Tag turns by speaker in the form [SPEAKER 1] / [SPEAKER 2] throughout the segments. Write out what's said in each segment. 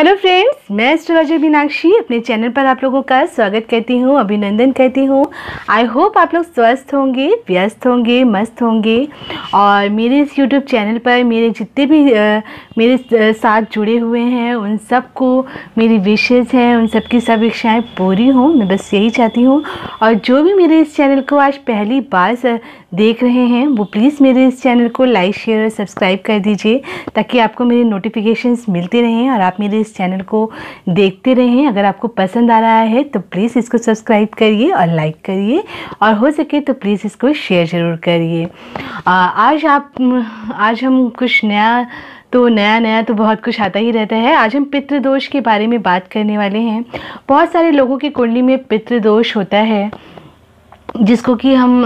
[SPEAKER 1] Hello friends, मैं astrologer Meenakshi अपने channel पर आप लोगों का स्वागत करती हूँ, अभिनंदन करती हूँ। आई होप आप लोग स्वस्थ होंगे, व्यस्त होंगे, मस्त होंगे। और मेरे इस यूट्यूब चैनल पर मेरे जितने भी मेरे साथ जुड़े हुए हैं उन सबको मेरी विशेज़ हैं, उन सबकी सब इच्छाएँ पूरी हों, मैं बस यही चाहती हूँ। और जो भी मेरे इस चैनल को आज पहली बार देख रहे हैं वो प्लीज़ मेरे इस चैनल को लाइक, शेयर और सब्सक्राइब कर दीजिए ताकि आपको मेरे नोटिफिकेशंस मिलते रहें और आप मेरे इस चैनल को देखते रहें। अगर आपको पसंद आ रहा है तो प्लीज़ इसको सब्सक्राइब करिए और लाइक करिए, और हो सके तो प्लीज़ इसको शेयर ज़रूर करिए। आज हम कुछ नया तो बहुत कुछ आता ही रहता है। आज हम पितृदोष के बारे में बात करने वाले हैं। बहुत सारे लोगों की कुंडली में पितृदोष होता है, जिसको कि हम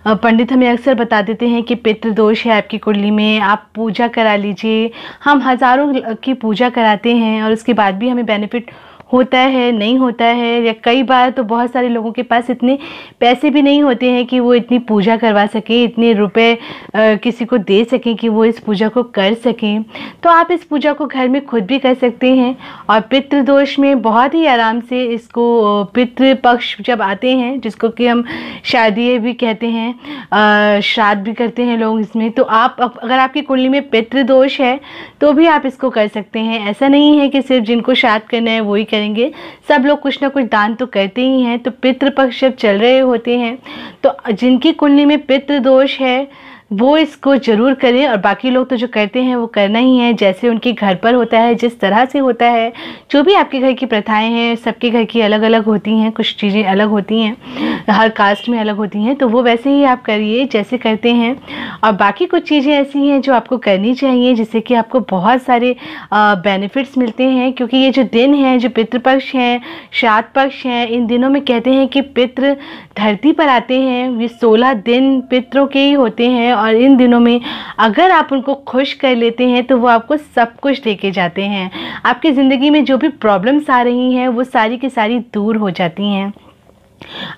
[SPEAKER 1] पंडित हमें अक्सर बता देते हैं कि पितृदोष है आपकी कुंडली में, आप पूजा करा लीजिए। हम हज़ारों की पूजा कराते हैं और उसके बाद भी हमें बेनिफिट होता है, नहीं होता है, या कई बार तो बहुत सारे लोगों के पास इतने पैसे भी नहीं होते हैं कि वो इतनी पूजा करवा सकें, इतने रुपए किसी को दे सकें कि वो इस पूजा को कर सकें। तो आप इस पूजा को घर में खुद भी कर सकते हैं। और पितृदोष में बहुत ही आराम से इसको पितृपक्ष जब आते हैं, जिसको कि हम शादी भी कहते हैं, श्राद्ध भी करते हैं लोग इसमें, तो आप अगर आपकी कुंडली में पितृदोष है तो भी आप इसको कर सकते हैं। ऐसा नहीं है कि सिर्फ जिनको श्राद्ध करना है वही करेंगे, सब लोग कुछ ना कुछ दान तो करते ही हैं। तो पितृपक्ष जब चल रहे होते हैं तो जिनकी कुंडली में पितृदोष है वो इसको ज़रूर करें, और बाकी लोग तो जो करते हैं वो करना ही है, जैसे उनके घर पर होता है, जिस तरह से होता है। जो भी आपके घर की प्रथाएं हैं सबके घर की अलग अलग होती हैं, कुछ चीज़ें अलग होती हैं, हर कास्ट में अलग होती हैं, तो वो वैसे ही आप करिए जैसे करते हैं। और बाकी कुछ चीज़ें ऐसी हैं जो आपको करनी चाहिए जिससे कि आपको बहुत सारे बेनिफिट्स मिलते हैं। क्योंकि ये जो दिन हैं, जो पितृपक्ष हैं, श्राद्ध पक्ष हैं, इन दिनों में कहते हैं कि पितृ धरती पर आते हैं। ये 16 दिन पितरों के ही होते हैं, और इन दिनों में अगर आप उनको खुश कर लेते हैं तो वो आपको सब कुछ देके जाते हैं। आपकी ज़िंदगी में जो भी प्रॉब्लम्स आ रही हैं वो सारी की सारी दूर हो जाती हैं।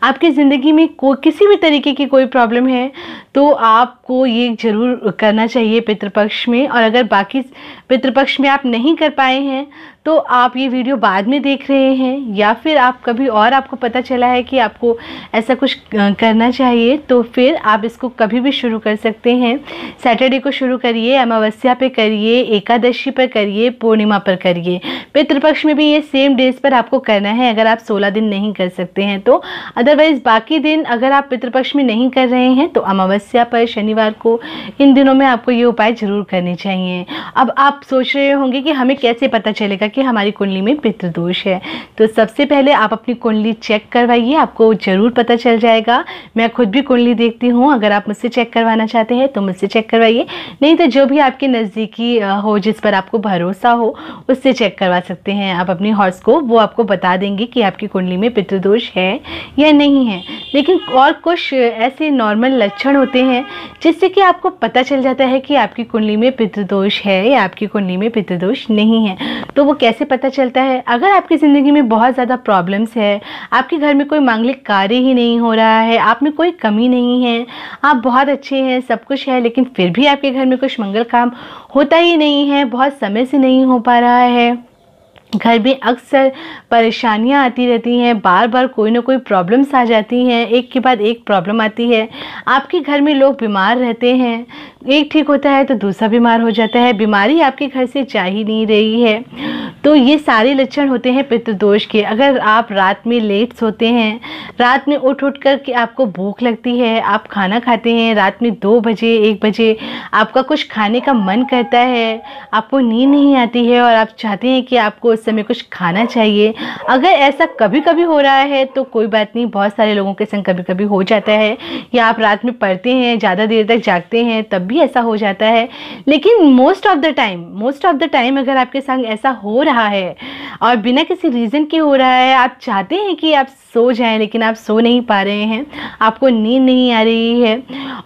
[SPEAKER 1] आपकी ज़िंदगी में किसी भी तरीके की कोई प्रॉब्लम है तो आपको ये ज़रूर करना चाहिए पितृपक्ष में। और अगर बाकी पितृपक्ष में आप नहीं कर पाए हैं तो आप ये वीडियो बाद में देख रहे हैं, या फिर आप कभी और आपको पता चला है कि आपको ऐसा कुछ करना चाहिए, तो फिर आप इसको कभी भी शुरू कर सकते हैं। सैटरडे को शुरू करिए, अमावस्या पे करिए, एकादशी पर करिए, पूर्णिमा पर करिए। पितृपक्ष में भी ये सेम डेज पर आपको करना है अगर आप 16 दिन नहीं कर सकते हैं तो। अदरवाइज़ बाकी दिन अगर आप पितृपक्ष में नहीं कर रहे हैं तो अमावस्या पर, शनिवार को, इन दिनों में आपको ये उपाय ज़रूर करने चाहिए। अब आप सोच रहे होंगे कि हमें कैसे पता चलेगा कि हमारी कुंडली में पितृदोष है। तो सबसे पहले आप अपनी कुंडली चेक करवाइए, आपको ज़रूर पता चल जाएगा। मैं खुद भी कुंडली देखती हूँ, अगर आप मुझसे चेक करवाना चाहते हैं तो मुझसे चेक करवाइए, नहीं तो जो भी आपके नज़दीकी हो, जिस पर आपको भरोसा हो, उससे चेक करवा सकते हैं। आप अपनी हॉरोस्कोप, वो आपको बता देंगे कि आपकी कुंडली में पितृदोष है या नहीं है। लेकिन और कुछ ऐसे नॉर्मल लक्षण होते हैं जिससे कि आपको पता चल जाता है कि आपकी कुंडली में पितृदोष है या आपकी कुंडली में पितृदोष नहीं है। तो वो कैसे पता चलता है? अगर आपकी ज़िंदगी में बहुत ज़्यादा प्रॉब्लम्स है, आपके घर में कोई मांगलिक कार्य ही नहीं हो रहा है, आप में कोई कमी नहीं है, आप बहुत अच्छे हैं, सब कुछ है, लेकिन फिर भी आपके घर में कुछ मंगल काम होता ही नहीं है, बहुत समय से नहीं हो पा रहा है, घर में अक्सर परेशानियां आती रहती हैं, बार बार कोई ना कोई प्रॉब्लम्स आ जाती हैं, एक के बाद एक प्रॉब्लम आती है, आपके घर में लोग बीमार रहते हैं, एक ठीक होता है तो दूसरा बीमार हो जाता है, बीमारी आपके घर से जा ही नहीं रही है, तो ये सारे लक्षण होते हैं पितृदोष के। अगर आप रात में लेट सोते हैं, रात में उठ कर के आपको भूख लगती है, आप खाना खाते हैं रात में 2 बजे 1 बजे, आपका कुछ खाने का मन करता है, आपको नींद नहीं आती है और आप चाहते हैं कि आपको उस समय कुछ खाना चाहिए, अगर ऐसा कभी कभी हो रहा है तो कोई बात नहीं, बहुत सारे लोगों के संग कभी कभी हो जाता है, या आप रात में पढ़ते हैं, ज़्यादा देर तक जागते हैं, तब भी ऐसा हो जाता है। लेकिन मोस्ट ऑफ द टाइम अगर आपके संग ऐसा हो रहा है, और बिना किसी रीज़न के हो रहा है। आप चाहते हैं कि आप सो जाएं लेकिन आप सो नहीं पा रहे हैं, आपको नींद नहीं आ रही है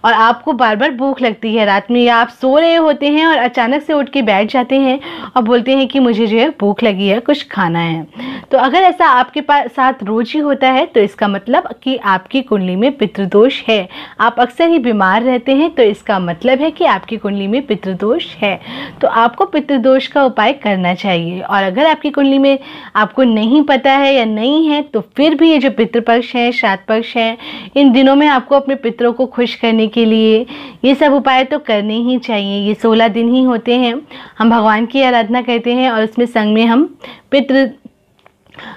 [SPEAKER 1] और आपको बार बार भूख लगती है रात में, या आप सो रहे होते हैं और अचानक से उठ के बैठ जाते हैं और बोलते हैं कि मुझे जो है भूख लगी है, कुछ खाना है। तो अगर ऐसा आपके साथ रोज ही होता है तो इसका मतलब कि आपकी कुंडली में पितृदोष है। आप अक्सर ही बीमार रहते हैं तो इसका मतलब है कि आपकी कुंडली में पितृदोष है। तो आपको पितृदोष का उपाय करना चाहिए। और अगर आपकी कुंडली में आपको नहीं पता है या नहीं है तो फिर भी ये जो पितृपक्ष है, श्राद्ध पक्ष है, इन दिनों में आपको अपने पितरों को खुश करने के लिए ये सब उपाय तो करने ही चाहिए। ये 16 दिन ही होते हैं, हम भगवान की आराधना करते हैं और उसमें संग में हम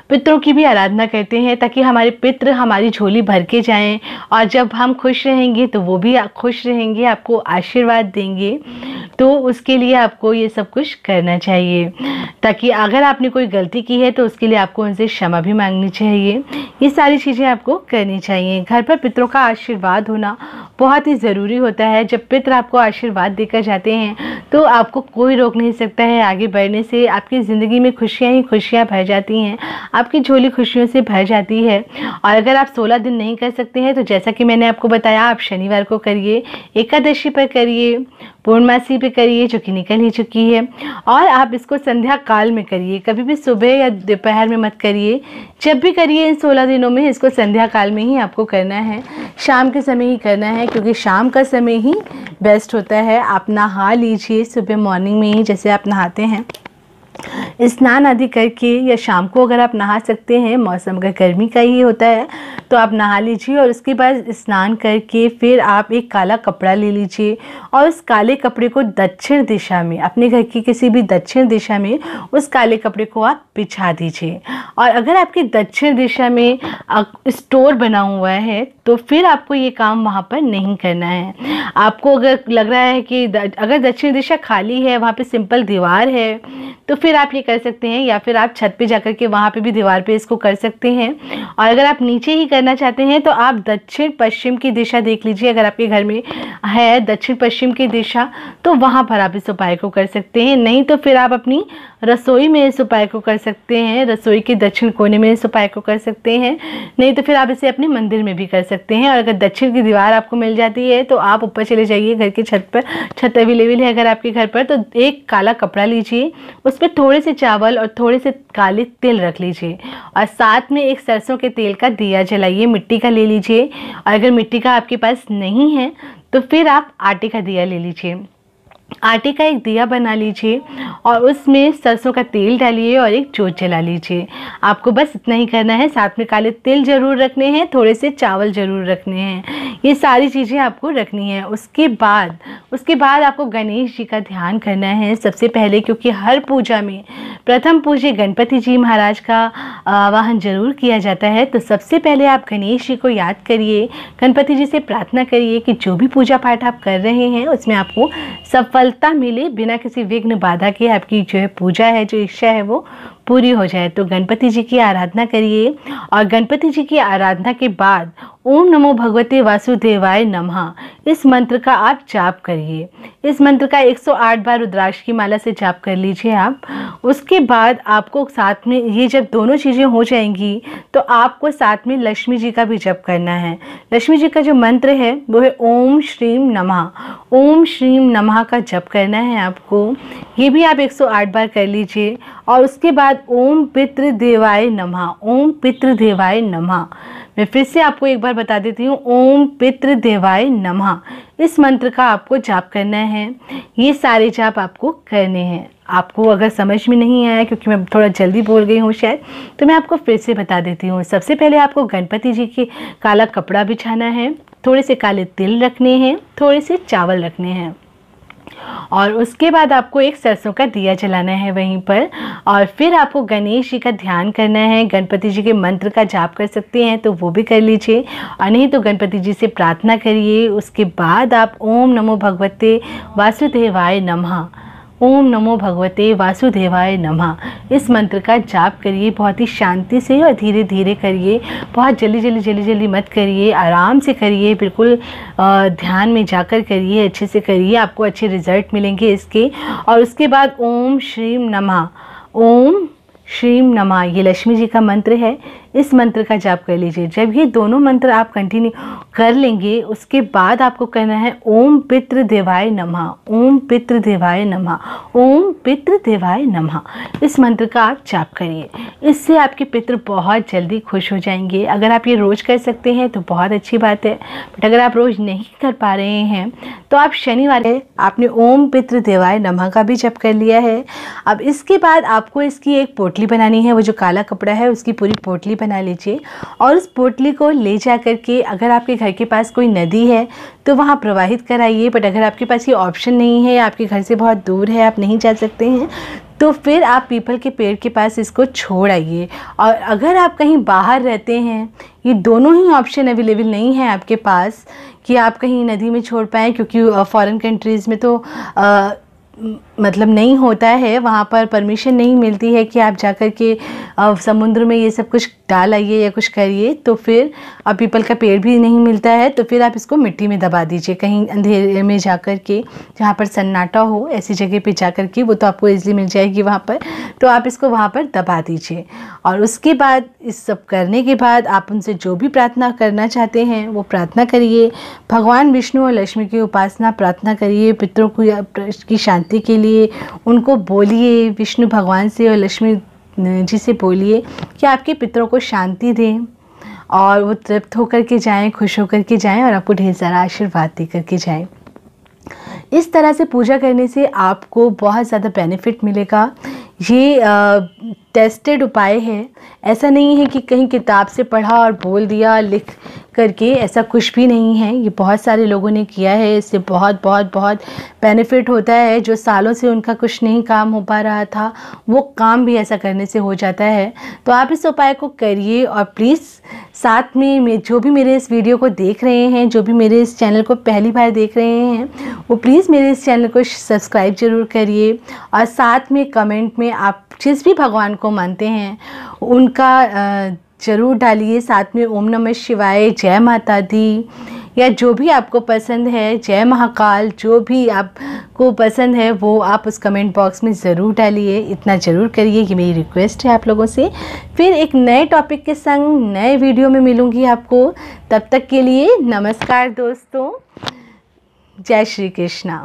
[SPEAKER 1] पितरों की भी आराधना करते हैं ताकि हमारे पितृ हमारी झोली भर के जाएं और जब हम खुश रहेंगे तो वो भी खुश रहेंगे, आपको आशीर्वाद देंगे। तो उसके लिए आपको ये सब कुछ करना चाहिए, ताकि अगर आपने कोई गलती की है तो उसके लिए आपको उनसे क्षमा भी मांगनी चाहिए। ये सारी चीज़ें आपको करनी चाहिए। घर पर पितरों का आशीर्वाद होना बहुत ही ज़रूरी होता है। जब पितर आपको आशीर्वाद देकर जाते हैं तो आपको कोई रोक नहीं सकता है आगे बढ़ने से। आपकी ज़िंदगी में खुशियाँ ही खुशियाँ भर जाती हैं, आपकी झोली खुशियों से भर जाती है। और अगर आप 16 दिन नहीं कर सकते हैं तो जैसा कि मैंने आपको बताया, आप शनिवार को करिए, एकादशी पर करिए, पूर्णमासी पे करिए जो कि निकल ही चुकी है, और आप इसको संध्या काल में करिए। कभी भी सुबह या दोपहर में मत करिए, जब भी करिए इन 16 दिनों में इसको संध्या काल में ही आपको करना है, शाम के समय ही करना है, क्योंकि शाम का समय ही बेस्ट होता है। आप नहा लीजिए सुबह मॉर्निंग में ही, जैसे आप नहाते हैं स्नान आदि करके, या शाम को अगर आप नहा सकते हैं, मौसम अगर गर्मी का ही होता है तो आप नहा लीजिए और उसके बाद स्नान करके फिर आप एक काला कपड़ा ले लीजिए और उस काले कपड़े को दक्षिण दिशा में, अपने घर की किसी भी दक्षिण दिशा में उस काले कपड़े को आप बिछा दीजिए। और अगर आपकी दक्षिण दिशा में स्टोर बना हुआ है तो फिर आपको ये काम वहाँ पर नहीं करना है। आपको अगर लग रहा है कि अगर दक्षिण दिशा खाली है, वहाँ पे सिंपल दीवार है, तो फिर आप ये कर सकते हैं, या फिर आप छत पे जाकर के वहाँ पे भी दीवार पे इसको कर सकते हैं। और अगर आप नीचे ही करना चाहते हैं तो आप दक्षिण पश्चिम की दिशा देख लीजिए, अगर आपके घर में है दक्षिण पश्चिम की दिशा तो वहाँ पर आप इस उपाय को कर सकते हैं। नहीं तो फिर आप अपनी रसोई में इस उपाय को कर सकते हैं, रसोई के दक्षिण कोने में इस उपाय को कर सकते हैं। नहीं तो फिर आप इसे अपने मंदिर में भी कर सकते हैं। और अगर दक्षिण की दीवार आपको मिल जाती है तो आप ऊपर चले जाइए घर की छत पर, छत अवेलेबल है अगर आपके घर पर, तो एक काला कपड़ा लीजिए, उस पर थोड़े से चावल और थोड़े से काले तिल रख लीजिए और साथ में एक सरसों के तेल का दिया जलाइए, मिट्टी का ले लीजिए। और अगर मिट्टी का आपके पास नहीं है तो फिर आप आटे का दिया ले लीजिए, आटे का एक दिया बना लीजिए और उसमें सरसों का तेल डालिए और एक जोत जला लीजिए। आपको बस इतना ही करना है। साथ में काले तिल जरूर रखने हैं, थोड़े से चावल जरूर रखने हैं, ये सारी चीज़ें आपको रखनी है। उसके बाद आपको गणेश जी का ध्यान करना है सबसे पहले, क्योंकि हर पूजा में प्रथम पूज्य गणपति जी महाराज का आवाहन जरूर किया जाता है। तो सबसे पहले आप गणेश जी को याद करिए, गणपति जी से प्रार्थना करिए कि जो भी पूजा पाठ आप कर रहे हैं उसमें आपको सफलता मिले, बिना किसी विघ्न बाधा के आपकी जो है पूजा है, जो इच्छा है वो पूरी हो जाए। तो गणपति जी की आराधना करिए और गणपति जी की आराधना के बाद ओम नमो भगवते वासुदेवाय नमः इस मंत्र का आप जाप करिए। इस मंत्र का 108 बार रुद्राक्ष की माला से जाप कर लीजिए आप। उसके बाद आपको साथ में ये जब दोनों चीज़ें हो जाएंगी तो आपको साथ में लक्ष्मी जी का भी जप करना है। लक्ष्मी जी का जो मंत्र है वो है ओम श्रीम नमः, ओम श्रीम नमः का जप करना है आपको। ये भी आप 108 बार कर लीजिए। और उसके बाद ओम पितृदेवाय नमः, ओम पितृदेवाय नमः, मैं फिर से आपको एक बार बता देती हूँ, ओम पितृदेवाय नमः इस मंत्र का आपको जाप करना है। ये सारे जाप आपको करने हैं। आपको अगर समझ में नहीं आया, क्योंकि मैं थोड़ा जल्दी बोल गई हूँ शायद, तो मैं आपको फिर से बता देती हूँ। सबसे पहले आपको गणपति जी के काला कपड़ा बिछाना है, थोड़े से काले तिल रखने हैं, थोड़े से चावल रखने हैं और उसके बाद आपको एक सरसों का दिया जलाना है वहीं पर। और फिर आपको गणेश जी का ध्यान करना है। गणपति जी के मंत्र का जाप कर सकते हैं तो वो भी कर लीजिए, और नहीं तो गणपति जी से प्रार्थना करिए। उसके बाद आप ओम नमो भगवते वासुदेवाय नमः, ओम नमो भगवते वासुदेवाय नमः इस मंत्र का जाप करिए। बहुत ही शांति से और धीरे धीरे करिए, बहुत जल्दी मत करिए, आराम से करिए, बिल्कुल ध्यान में जाकर करिए, अच्छे से करिए, आपको अच्छे रिजल्ट मिलेंगे इसके। और उसके बाद ओम श्रीम नमः, ओम श्रीम नमः, ये लक्ष्मी जी का मंत्र है। इस मंत्र का जाप कर लीजिए। जब ये दोनों मंत्र आप कंटिन्यू कर लेंगे, उसके बाद आपको कहना है ओम पितृदेवाय नमः, ओम पितृदेवाय नमः, ओम पितृदेवाय नमः। इस मंत्र का आप जाप करिए। इससे आपके पितृ बहुत जल्दी खुश हो जाएंगे। अगर आप ये रोज़ कर सकते हैं तो बहुत अच्छी बात है, बट अगर आप रोज़ नहीं कर पा रहे हैं तो आप शनिवार आपने ओम पितृदेवाय नमः का भी जप कर लिया है। अब इसके बाद आपको इसकी एक पोटली बनानी है। वो जो काला कपड़ा है उसकी पूरी पोटली बना लीजिए और उस पोटली को ले जा कर के, अगर आपके घर के पास कोई नदी है तो वहाँ प्रवाहित कराइए। बट अगर आपके पास ये ऑप्शन नहीं है, आपके घर से बहुत दूर है, आप नहीं जा सकते हैं, तो फिर आप पीपल के पेड़ के पास इसको छोड़ आइए। और अगर आप कहीं बाहर रहते हैं, ये दोनों ही ऑप्शन अवेलेबल नहीं है आपके पास कि आप कहीं नदी में छोड़ पाएँ, क्योंकि फॉरेन कंट्रीज़ में तो मतलब नहीं होता है, वहाँ पर परमिशन नहीं मिलती है कि आप जाकर के समुद्र में ये सब कुछ डाल आइए या कुछ करिए। तो फिर अब पीपल का पेड़ भी नहीं मिलता है, तो फिर आप इसको मिट्टी में दबा दीजिए कहीं अंधेरे में जाकर के, जहाँ पर सन्नाटा हो, ऐसी जगह पे जाकर के। वो तो आपको ईजिली मिल जाएगी वहाँ पर, तो आप इसको वहाँ पर दबा दीजिए। और उसके बाद इस सब करने के बाद आप उनसे जो भी प्रार्थना करना चाहते हैं वो प्रार्थना करिए। भगवान विष्णु और लक्ष्मी की उपासना प्रार्थना करिए पितरों की शांति के लिए। उनको बोलिए, विष्णु भगवान से और लक्ष्मी जी से बोलिए कि आपके पितरों को शांति दें और वो तृप्त होकर के जाएं, खुश होकर के जाएं और आपको ढेर सारा आशीर्वाद दे करके जाएं। इस तरह से पूजा करने से आपको बहुत ज़्यादा बेनिफिट मिलेगा। ये टेस्टेड उपाय है, ऐसा नहीं है कि कहीं किताब से पढ़ा और बोल दिया लिख करके, ऐसा कुछ भी नहीं है। ये बहुत सारे लोगों ने किया है, इससे बहुत बहुत बहुत बेनिफिट होता है। जो सालों से उनका कुछ नहीं काम हो पा रहा था, वो काम भी ऐसा करने से हो जाता है। तो आप इस उपाय को करिए और प्लीज़ साथ में जो भी मेरे इस वीडियो को देख रहे हैं, जो भी मेरे इस चैनल को पहली बार देख रहे हैं, वो प्लीज़ मेरे इस चैनल को सब्सक्राइब ज़रूर करिए। और साथ में कमेंट में आप जिस भी भगवान को मानते हैं उनका ज़रूर डालिए। साथ में ओम नमः शिवाय, जय माता दी, या जो भी आपको पसंद है, जय महाकाल, जो भी आपको पसंद है वो आप उस कमेंट बॉक्स में ज़रूर डालिए। इतना ज़रूर करिए, ये मेरी रिक्वेस्ट है आप लोगों से। फिर एक नए टॉपिक के संग नए वीडियो में मिलूँगी आपको। तब तक के लिए नमस्कार दोस्तों, जय श्री कृष्णा।